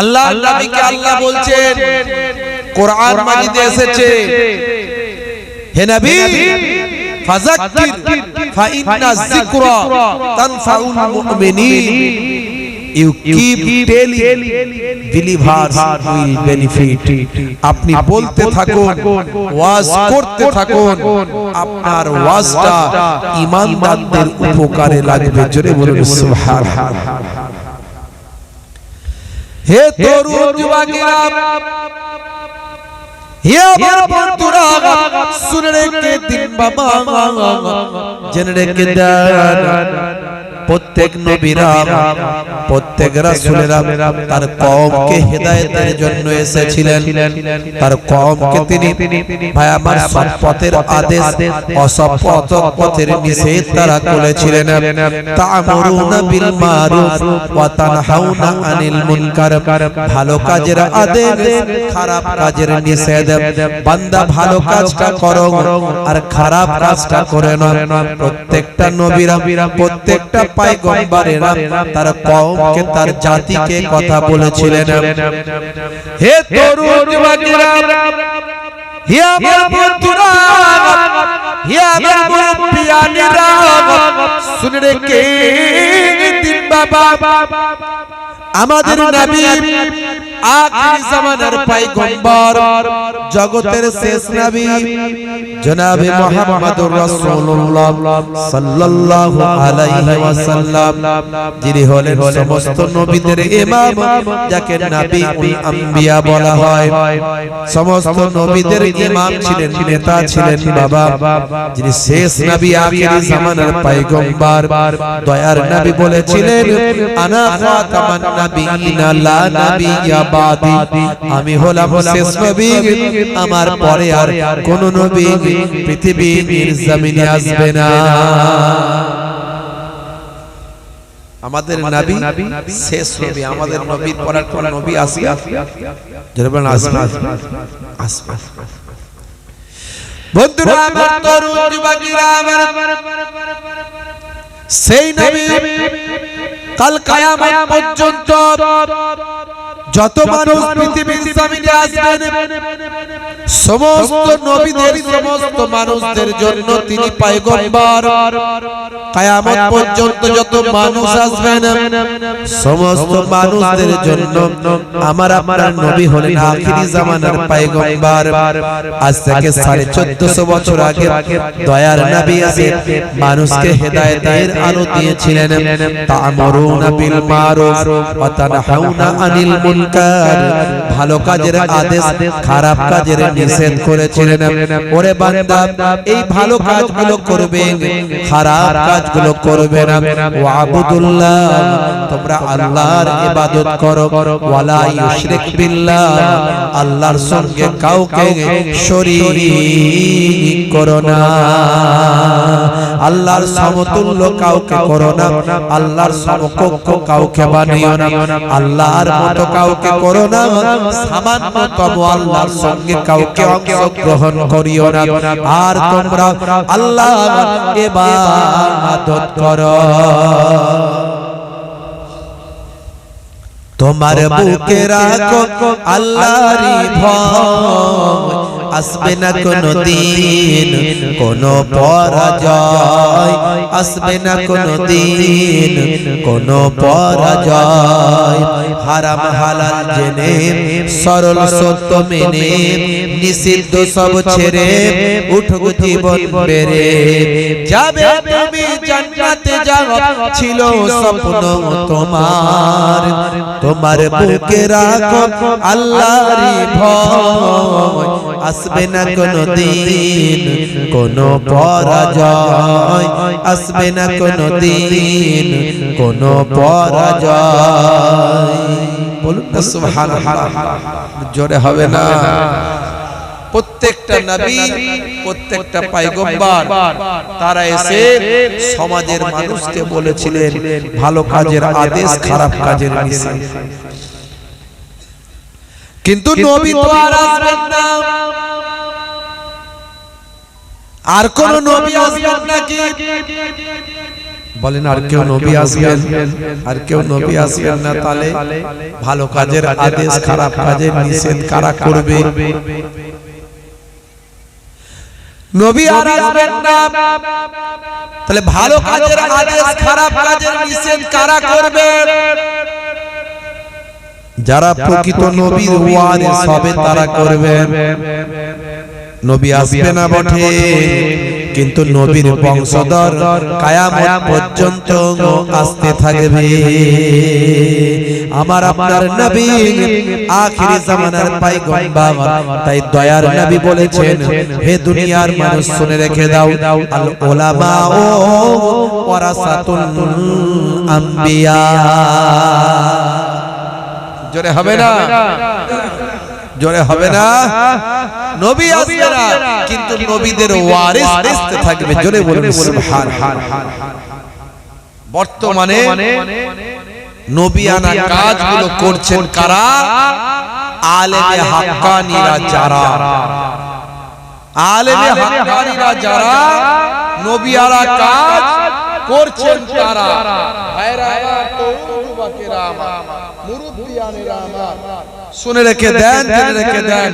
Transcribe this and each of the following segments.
আল্লাহর নবীকে আল্লাহ বলছেন কোরআন মাজিদে এসেছে, হে নবী ফাযাক্কির ফাইন্না যিকরা তানফাউল মুমিনিন, you keep telling believers will benefit, আপনি বলতে থাকুন, ওয়াজ করতে থাকুন, আপনার ওয়াজটা ঈমানদারদের উপকারে লাগবে। জোরে বলুন সুবহানাল্লাহ। হে তরুণ যুবকেরা, হে আমার বন্ধুরা, শুনে রেখে দিন বাবা, জেনে রেখে দেন, প্রত্যেক নবীরা প্রত্যেক রাসূলেরা তার কওমকে হেদায়েতের জন্য এসেছিলেন। তার কওমকে তিনি ভাই আমার সৎ পথের আদেশ, অসৎ পথের নিষেধ তারা করেছিলেন। তা'মুরুনা বিল মারুফ ওয়া তানহাউনা আনিল মুনকার, ভালো কাজের আদেশ, খারাপ কাজের নিষেধ। বান্দা ভালো কাজটা করো আর খারাপ কাজটা করে না। প্রত্যেকটা নবীরা প্রত্যেকটা পয়গম্বরেরা তার কওমকে তার জাতিকে কথা বলেছিলেন। হে তরুণ যুবকেরা, হে আমার বন্ধুরা, হে আমার মুরব্বিয়ানেরা, শুনে রেখে দিন বাবা, আমাদের নবী আখির জামানার পয়গম্বর, জগতের শেষ নবী জনাবে মুহাম্মদুর রাসূলুল্লাহ সাল্লাল্লাহু আলাইহি ওয়াসাল্লাম, যিনি হলেন সমস্ত নবীদের ইমাম, যাকে নবীউল আম্বিয়া বলা হয়। সমস্ত নবীদের ইমাম ছিলেন, নেতা ছিলেন বাবা, যিনি শেষ নবী আখির জামানার পয়গম্বর। দয়ার নবী বলেছিলেন, আনা খাতামান নাবিয়িনা লা নাবিয়্যা বাদি, আমি হলাম শেষ নবী, আমার পরে আর কোন নবী পৃথিবীর জমিনে আসবে না। আমাদের নবী শেষ নবী, আমাদের নবীর পরে কোন নবী আসবে? জরবান আসবে, আসবে। বন্ধুরা আমার, তরুণ যুবকেরা আমার, সেই নবী কাল কিয়ামত পর্যন্ত যত মানুষ পৃথিবীর জমিনে আসবেন, সমস্ত নবীদের সমস্ত মানুষদের জন্য তিনি পয়গম্বর। কিয়ামত পর্যন্ত যত মানুষ আসবেন, সমস্ত মানুষদের জন্য আমার আপনার নবী হলেন আখিরি জামানার পয়গম্বর। আজ থেকে 1450 বছর আগে দয়ার নবী এসে মানুষকে হেদায়েতের আলো দিয়েছিলেন। তা'মুরুনা বিল মারুফ ওয়া তানহাউনা আনিল মুনকার, ভালো কাজের আদেশ, খারাপ কাজের নিষেধ করেছিলেন। ওরে বান্দা, এই ভালো কাজগুলো করবে, খারাপ কাজগুলো করবে না। ওয়াবুদুল্লাহ, তোমরা আল্লাহর ইবাদত করো। ওয়ালা ইউশরিক বিল্লাহ, আল্লাহর সঙ্গে কাউকে শরীক করো না। আল্লাহর সমতুল্য কাউকে করো না, আল্লাহর সমকক্ষ কাউকে বানিও না, আল্লাহর মতো কাউকে করো না, সামান্যতম আল্লাহর সঙ্গে কাউকে অংশগ্রহণ করিও না। আর তোমরা আল্লাহর ইবাদত করো। তোমার বুকে রাখো আল্লাহরই ভয়, আসবে না কোনো দিন কোনো পরাজয়, আসবে না কোনো দিন কোনো পরাজয়। হারাম হালাল জেনে, সরল সত্য মেনে, নিষিদ্ধ সব ছেড়ে উঠো জীবন বেড়ে যাবে তুমি জান্নাতে যাওয়া ছিল স্বপ্ন তোমার। তোমার বুকে রাখো আল্লাহরই ভয়, আসবে না কোনো দিন কোনো পরাজয়, আসবে না কোনো দিন কোনো পরাজয়। বলুন না সুবহানাল্লাহ, জোরে হবে না? প্রত্যেকটা নবী, প্রত্যেকটা পয়গম্বর তারা এসে সমাজের মানুষকে বলেছিলেন ভালো কাজের আদেশ, খারাপ কাজের নিষেধ। কিন্তু নবী তো আর আসবেন না, আর কোন নবী আসবেন নাকি? বলেন আর কেউ নবী আসবেন? আর কেউ নবী আসবেন না? তাহলে ভালো কাজের আদেশ, খারাপ কাজের নিষেধ কারা করবে? নবী আর আসবেন না, তাহলে ভালো কাজের আদেশ, খারাপ কাজের নিষেধ কারা করবে? যারা প্রকৃত নবীর ওয়ারিস হবে তারা করবে। নবী আসবে না বটে, কিন্তু নবীর বংশধর কিয়ামত পর্যন্ত আসতে থাকবে। আমার আপনার নবী আখিরি জামানার পয়গম্বর, তাই দয়ার নবী বলেছেন, হে দুনিয়ার মানুষ শুনে রেখে দাও, আল উলামা ওয়ারাসাতুল আম্বিয়া। জোরে হবে না? জোরে হবে না? নবী আসবে না, কিন্তু নবীদের ওয়ারিস আসতে থাকবে। জোরে বলুন সুবহানাল্লাহ। বর্তমানে নবিয়ানা কাজগুলো করছেন কারা? আলেমে হাক্কানীরা যারা, আলেমে হাক্কানীরা যারা নবিয়ানা কাজ করছেন তারা। ভাইরা আমার, তরুণ যুবকেরা আমার, মুরব্বিয়ানেরা আমার, শুনে রেখে দেন, জেনে রেখে দেন,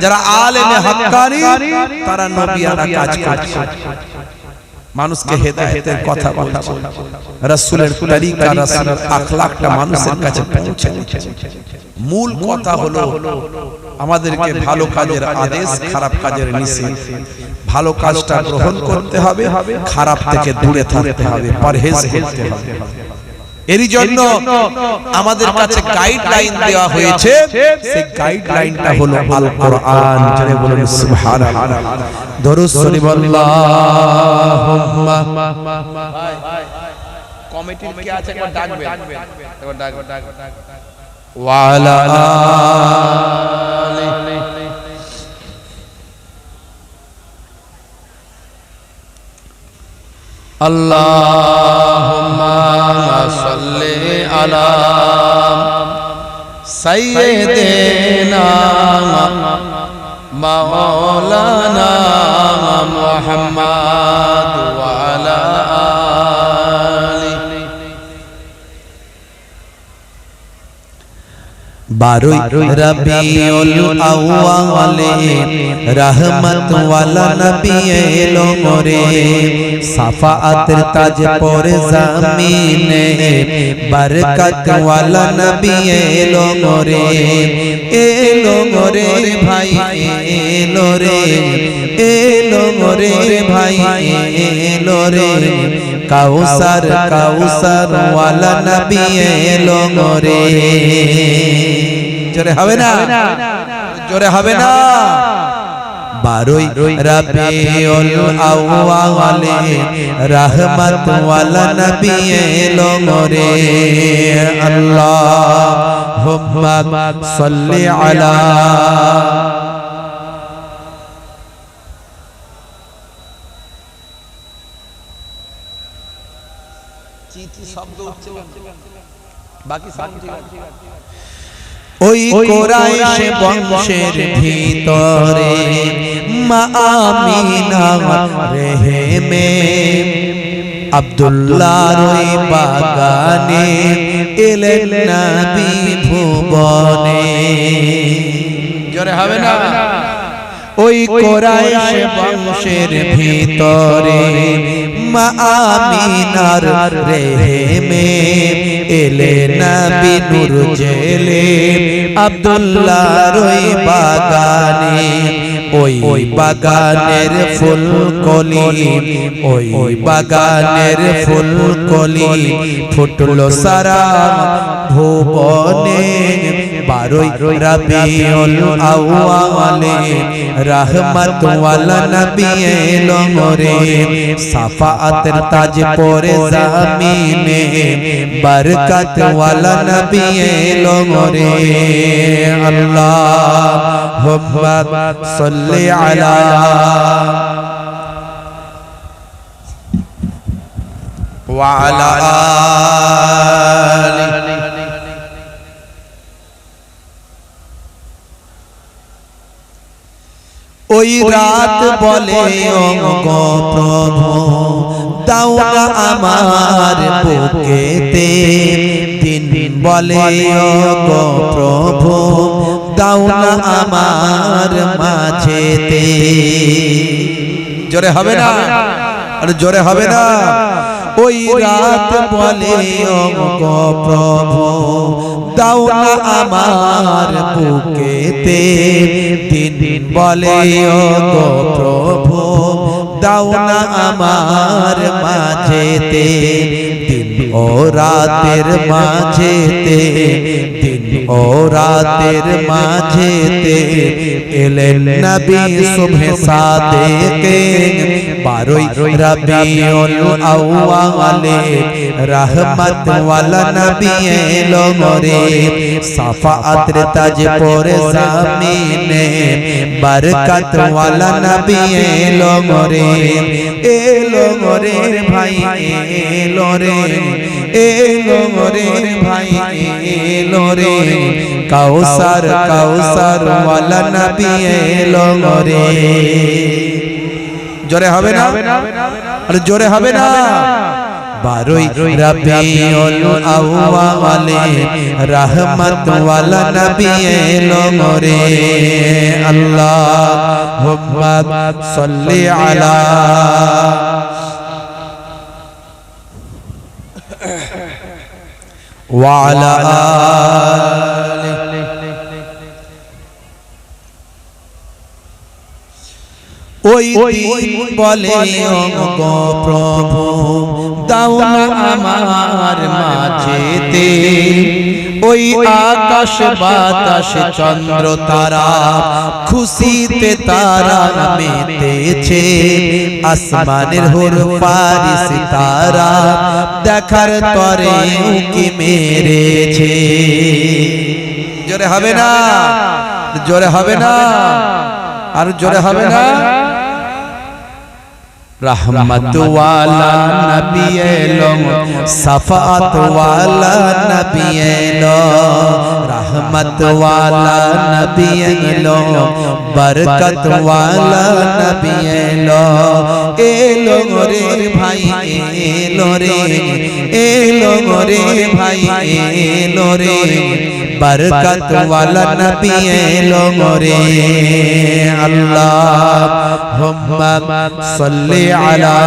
যারা আলেমে হাক্কানী তারা নবিয়ানা কাজ করছে, মানুষকে হেদায়েতের কথা বলছে, রাসূলের তরিকা, রাসূলের আখলাকটা মানুষের কাছে পৌঁছে দিচ্ছে। মূল কথা হলো আমাদেরকে ভালো কাজের আদেশ, খারাপ কাজের নিষেধ। ভালো কাজটা গ্রহণ করতে হবে, খারাপ থেকে দূরে থাকতে হবে, পরহেজ করতে হবে। এরই জন্য আমাদের কাছে গাইডলাইন দেওয়া হয়েছে, সেই গাইডলাইনটা হলো আল কোরআন। জোরে বলুন সুবহানাল্লাহ। দরুদ শরীফ আল্লাহুম্মা। কমিটির কি আছে একবার ডাকবে, একবার ডাক। ওয়া আলা আলি আল্লাহুম্মা সাল্লি আলা সাইয়্যিদিনা মাওলানা মুহাম্মদ ওয়া আলা আলি। 12 রবিউল আউয়ালে রহমত ওয়ালা নবী এলো মোরে, সাফাআতের তাজ পরে জামিনে, বরকত ওয়ালা নবী এলো মোরে। এলো মোরে ভাই, এলো রে, এলো মোরে ভাই, এলো রে, কাউসার কাউসার ওয়ালা নবী এলো মোরে। জোরে হবে না? জোরে হবে না? 12 রবিউল আউয়ালে রহমত ওয়ালা নবী এলো মোরে। আল্লাহুম্মা সাল্লি আলা শব্দ উঠছে, বাকি সব ঠিক আছে। ওই কুরাইশ বংশের ভিতরে মা আমিনা রেহেমে, আব্দুল্লাহর ওই বাগানে এলেন নবী ভুবনে। জোরে হবে না? ওই কুরাইশ বংশের ভিতরে মা আমিনার রেহেমে এলেন নবী নূর জেলে, আব্দুল্লাহর ওই বাগানে। ওই বাগানের ফুল কলি, ওই বাগানের ফুল কলি ফুটলো সারা ভুবনে। 12 রবিউল আউয়ালে রহমত ওয়ালা নবী এলো মোরে, সাফাআতের তাজ পরে জামিনে, বরকত ওয়ালা নবী এলো মোরে। আল্লাহুম্মা সাল্লি আলা ওয়া আলা আলি। ওই রাত বলে ও গো প্রভু দাও না আমার বুকেতে দিন বলে ওগো প্রভু দাও না আমার মাঝেতে জোরে হবে না আর জোরে হবে না ওই রাত বলে ওগো প্রভু দাও না আমার বুকেতে দিন বলে ওগো প্রভু দাও না আমার মাঝেতে দিন ও রাতের মাঝেতে দিন ও রাতের মাঝেতে এলেন নবী সুবহে সাদেকে 12 রবিউল আউয়ালে রহমত ওয়ালা নবী এলো রে সাফাআতের তাজ পরে জামিনে বরকত ওয়ালা নবী এলো রে ভাই এলো রে ভাই এলো রে কাউসার ওয়ালা নবী এলো রে জোরে হবে না আর জোরে হবে না 12 রবিউল আউয়ালে রহমত ওয়ালা নবী এলো রে আল্লাহুম্মা সাল্লি আলা ওয়া আলা আলিহি ওই দিন বলে ওগো প্রভু দাও না আমার মাঝেতে ওই আকাশ বাতাস চন্দ্র তারা খুশিতে তারা মেতেছে আসমানের হুর ফারিস তারা দেখার তরে উকি মেরেছে জোরে হবে না জোরে হবে না আর জোরে হবে না रहमत वाला नबी एलो सफात वाला नबी एलो रहमत वाला नबी एलो बरकत वाला नबी एलो रे भाई एलो रे भाई एलो रे बरकत वाला नबी एलो रे अल्लाहुम्मा सल्ली अला